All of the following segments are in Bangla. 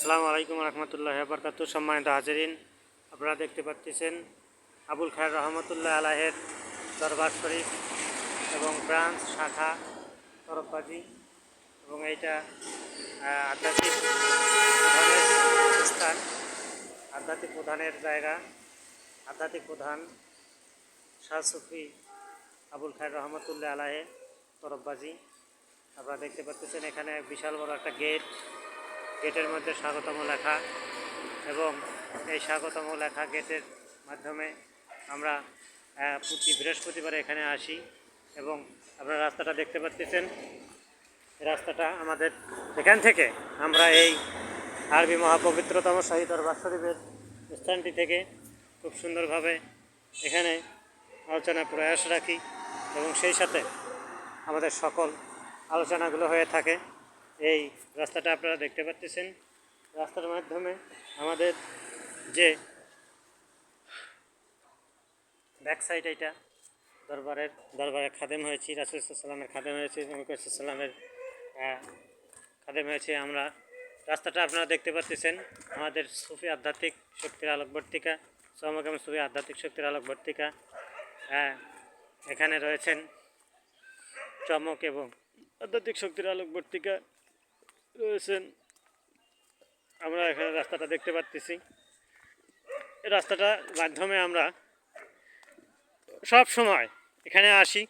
আসসালামু আলাইকুম রহমতুল্লাহ বরকাতুহ। সম্মানিত হাজিরিন, আপনারা দেখতে পাচ্ছেন আবুল খায়ের রহমতুল্লাহ আলাহের দরবার শরীফ এবং ব্রাঞ্চ শাখা তরফবাজি, এবং এইটা আধ্যাত্মিক প্রধানের স্থান, আধ্যাত্মিক প্রধানের জায়গা। আধ্যাত্মিক প্রধান শাহ সুফি আবুল খায়ের রহমতুল্লাহ আলাহে তরফবাজি। আপনারা দেখতে পাচ্ছেন এখানে বিশাল বড় একটা গেটের মধ্যে স্বাগতম লেখা, এবং এই স্বাগতম লেখা গেটের মাধ্যমে আমরা প্রতি বৃহস্পতিবারে এখানে আসি। এবং আপনারা রাস্তাটা দেখতে পাচ্ছেন, এই রাস্তাটা আমাদের এখান থেকে আমরা এই আরবি মহাপবিত্রতম শাহী দরবার শরীফের স্থানটি থেকে খুব সুন্দরভাবে এখানে আলোচনা প্রয়াস রাখি, এবং সেই সাথে আমাদের সকল আলোচনাগুলো হয়ে থাকে। এই রাস্তাটা আপনারা দেখতে পাচ্ছেন, রাস্তার মাধ্যমে আমাদের যে ব্যাক সাইড, এইটা দরবারের খাদেম হয়েছি, রাসূল সাল্লামের খাদেম হয়েছে, সাল্লামের খাদেম হয়েছে আমরা। রাস্তাটা আপনারা দেখতে পাচ্ছেন আমাদের সুফি আধ্যাত্মিক শক্তির আলোকবর্তিকা, সমকামী সুফি আধ্যাত্মিক শক্তির আলোকবর্তিকা। এখানে রয়েছেন চমক এবং আধ্যাত্মিক শক্তির আলোকবর্তিকা রয়েছেন। আমরা এখানে রাস্তাটা দেখতে পাচ্ছি, এই রাস্তাটার মাধ্যমে আমরা সব সময় এখানে আসি।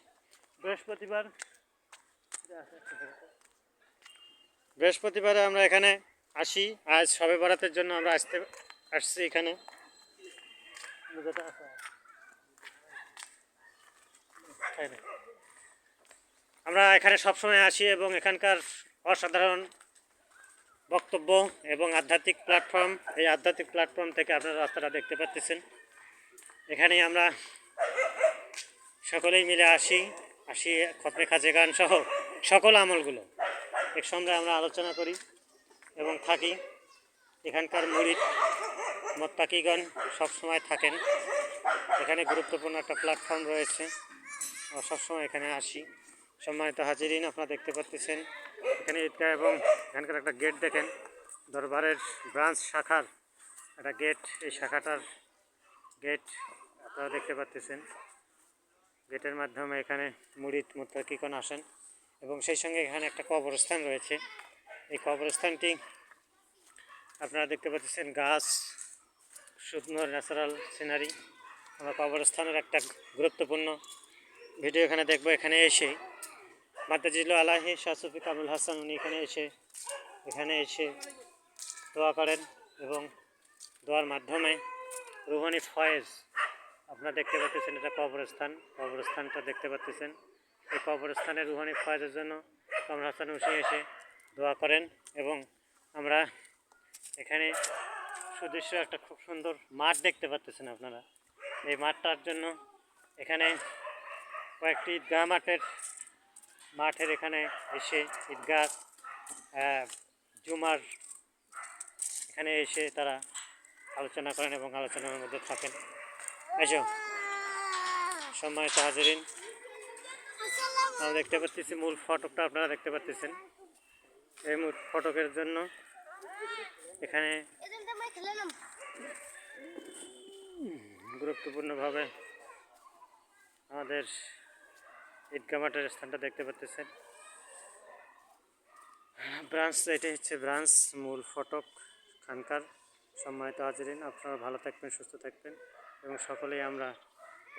বৃহস্পতিবারে আমরা এখানে আসি। আজ শবে বরাতের জন্য আমরা আসছি এখানে। আমরা এখানে সবসময় আসি এবং এখানকার অসাধারণ বক্তব্য এবং আধ্যাত্মিক প্ল্যাটফর্ম, এই আধ্যাত্মিক প্ল্যাটফর্ম থেকে আপনারা রাস্তাটা দেখতে পাচ্ছেন। এখানেই আমরা সকলেই মিলে আসি খতমে খাজে গান সহ সকল আমলগুলো একসঙ্গে আমরা আলোচনা করি এবং থাকি। এখানকার মুরিদ মোত্তাকিগণ সবসময় থাকেন। এখানে গুরুত্বপূর্ণ একটা প্ল্যাটফর্ম রয়েছে, আমরা সবসময় এখানে আসি। সম্মানিত হাজিরিন, আপনারা দেখতে পাচ্ছেন এখানে ঈদগাহ এবং এখানকার একটা গেট দেখেন, দরবারের ব্রাঞ্চ শাখার একটা গেট। এই শাখাটার গেট আপনারা দেখতে পাচ্ছেন। গেটের মাধ্যমে এখানে মুরিদ মুত্তাকিগণ আসেন, এবং সেই সঙ্গে এখানে একটা কবরস্থান রয়েছে। এই কবরস্থানটি আপনারা দেখতে পাচ্ছেন, গাছ, সুন্দর ন্যাচারাল সিনারি। আমরা কবরস্থানের একটা গুরুত্বপূর্ণ ভিডিও এখানে দেখব। এখানে এসে মাতাজিল আলাহি শাহ সুফি কামরুল হাসান, উনি এখানে এসে দোয়া করেন, এবং দোয়ার মাধ্যমে রুহানি ফয়েজ আপনারা দেখতে পাচ্ছেন। এটা কবরস্থানটা দেখতে পাচ্ছেন। এই কবরস্থানের রুহানি ফয়েজের জন্য কামরুল হাসান উনি এসে দোয়া করেন। এবং আমরা এখানে সুদৃশ্য একটা খুব সুন্দর মাঠ দেখতে পাচ্ছেন আপনারা। এই মাঠটার জন্য এখানে কয়েকটি ঈদগাহ মাঠের এখানে এসে ঈদগাহ জুমার এখানে এসে তারা আলোচনা করেন এবং আলোচনার মধ্যে থাকেন। সম্মানিত হাজিরিন, আমরা দেখতে পাচ্ছি মূল ফটকটা আপনারা দেখতে পাচ্ছেন। এই মূল ফটকের জন্য এখানে গুরুত্বপূর্ণভাবে আমাদের ঈদগাহ মাঠের স্থানটা দেখতে পাচ্ছেন। ব্রাঞ্চ, এটাই হচ্ছে ব্রাঞ্চ, মূল ফটক খানকার। সম্মানিত হাজিরিন, আপনারা ভালো থাকবেন, সুস্থ থাকবেন, এবং সকলেই আমরা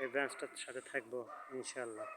এই ব্রাঞ্চটার সাথে থাকবো ইনশাআল্লাহ।